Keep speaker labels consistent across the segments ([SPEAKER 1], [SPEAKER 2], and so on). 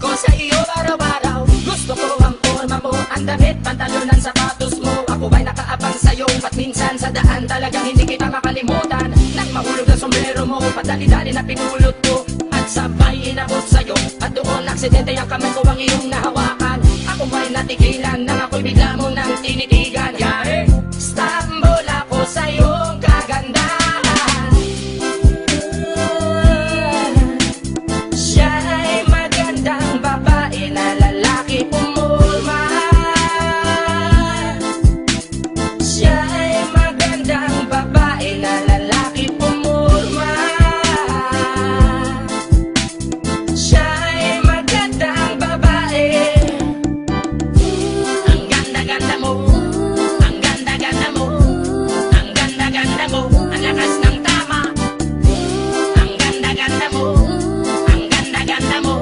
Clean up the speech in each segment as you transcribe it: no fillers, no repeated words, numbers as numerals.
[SPEAKER 1] ko sa iyo araw-araw. Gusto ko ang forma mo, ang damit, pantalonan, sapatos mo. Ako ba'y nakaabang sa'yo, at minsan sa daan talagang hindi kita makalimutan. Nang mahulog ang sombrero mo, padali-dali na pinulot ko, at sabay inabot sa'yo. At doon aksidente ang kamay ko ang iyong nahawakan. Ako ba'y natigilan, nang ako'y bigla mo nang tinitigan. Yari, stambol ako sa iyong kagandahan. Siya'y magandang babae na lalaki pumulma. Siya'y magandang babae na lalaki pumulma. Siya'y magandang babae. Ang ganda-ganda mo, ang ganda-ganda mo, ang ganda-ganda mo, ang lakas ng tama. Ang ganda-ganda mo, ang ganda-ganda mo,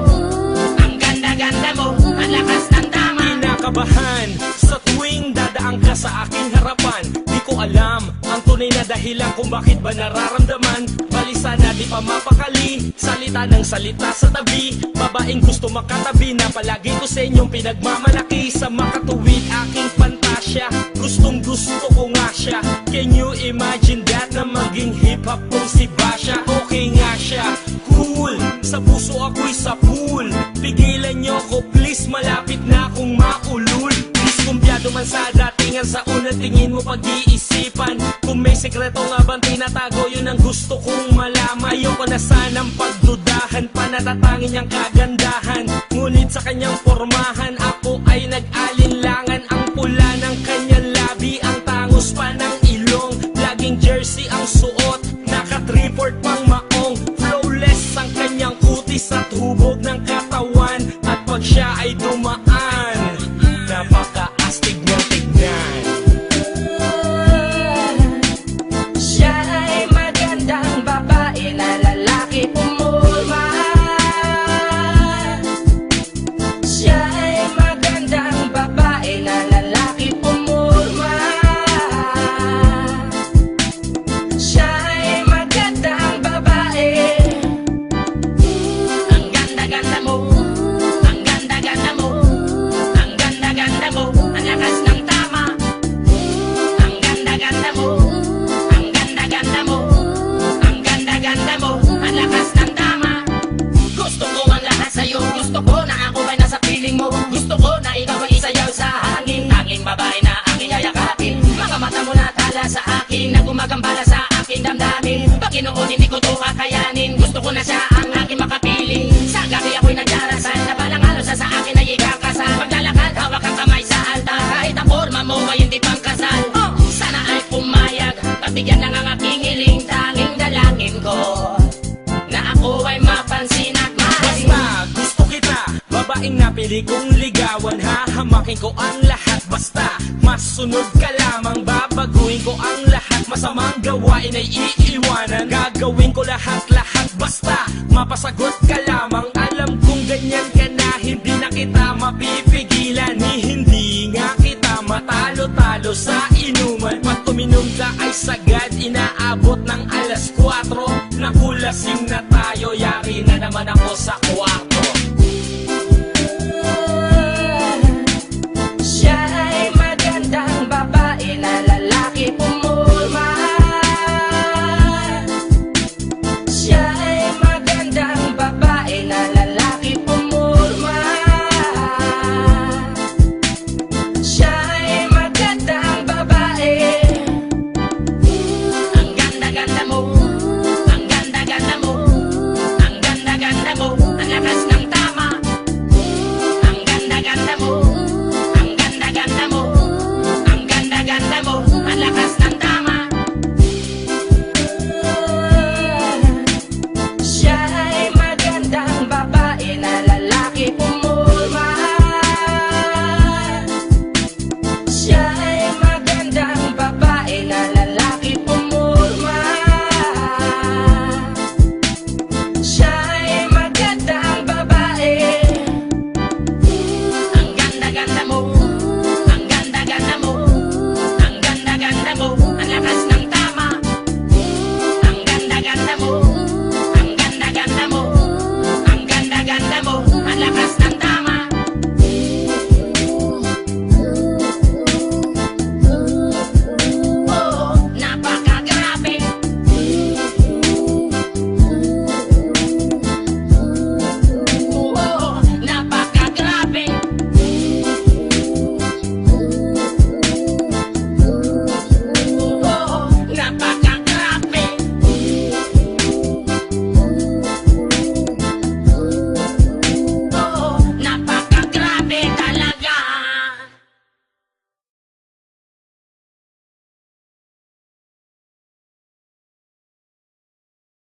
[SPEAKER 1] ang ganda-ganda mo, ang lakas ng tama.
[SPEAKER 2] Kinakabahan sa tuwing dadaan ka sa aking harapan. Di ko alam ang tunay na dahilan kung bakit ba nararamdaman. Balisa na di pa mapakali, salita ng salita sa tabi. Babaeng gusto makatabi na palagi ko sa inyong pinagmamalaki. Sa makatuwid aking pantasya, gustong gusto ko nga siya. Can you imagine that na maging hip-hop kung si Basha? Okay nga siya, cool, sa puso ako'y sa pool. Pigilan nyo ko please, malapit na akong maulul. Diskumpiyado man sa datingan, sa unang tingin mo pag-iisipan. Kung may sekreto nga bang tinatago, yun ang gusto kong malaman. Ayoko na sanang pagdudahan, panatatangin niyang kagandahan. Ngunit sa kanyang pormahan, ako ay nag-alinlangan. Ang pula ng kanyang labi, ang tangos pa ng ilong. Laging jersey ang suot, naka-3-4 pang maong. Flawless ang kanyang kutis at hubog ng katawan. At pag siya ay dumaan, napaka-astig niyang tignan.
[SPEAKER 1] Siya'y magandang babae na lalaki pumulma. Siya'y magandang babae na lalaki pumulma. Siya'y magandang babae. Ang ganda-ganda mo, ang ganda-ganda mo, ang ganda-ganda mo, ang lakas ng tama. Ang ganda-ganda mo, ang ganda-ganda mo, ang ganda-ganda mo, ang lakas ng tama. Gusto ko ang lahat sa'yo, gusto ko na ako ay nasa piling mo. Gusto ko na ikaw ay isayaw sa hangin, tanging babae na aking yayakapin. Mga mata mo na tala sa akin, na gumagambala sa aking damdamin. Panginoon, hindi ko to kakayanin, gusto ko na siya ang aking makapiling. Sa gabi ako'y nagdarasal, na balang halos sa akin ay ikakasal. Maglalakad, hawak ang kamay sa altar, kahit ang forma mo ay hindi pang kasal. Sana ay pumayag, pagbigyan lang ang aking hiling, tanging dalangin ko na ako ay mapansin at mahalin.
[SPEAKER 2] Basta gusto kita, babaeng napili kong ligawan. Hahamakin ko ang lahat, basta masunod ka lamang. Babaguhin ko ang lahat, masamang gawain ay iiwanan. Gagawin ko lahat-lahat, basta mapasagot ka lamang. Alam kong ganyan ka na, hindi na kita mapipigilan. Hindi nga kita matalo-talo sa inuman. Pag tuminom ka ay sagad, inaabot ng alas 4. Nakulasing na tayo, yari na naman ako sa kwarto.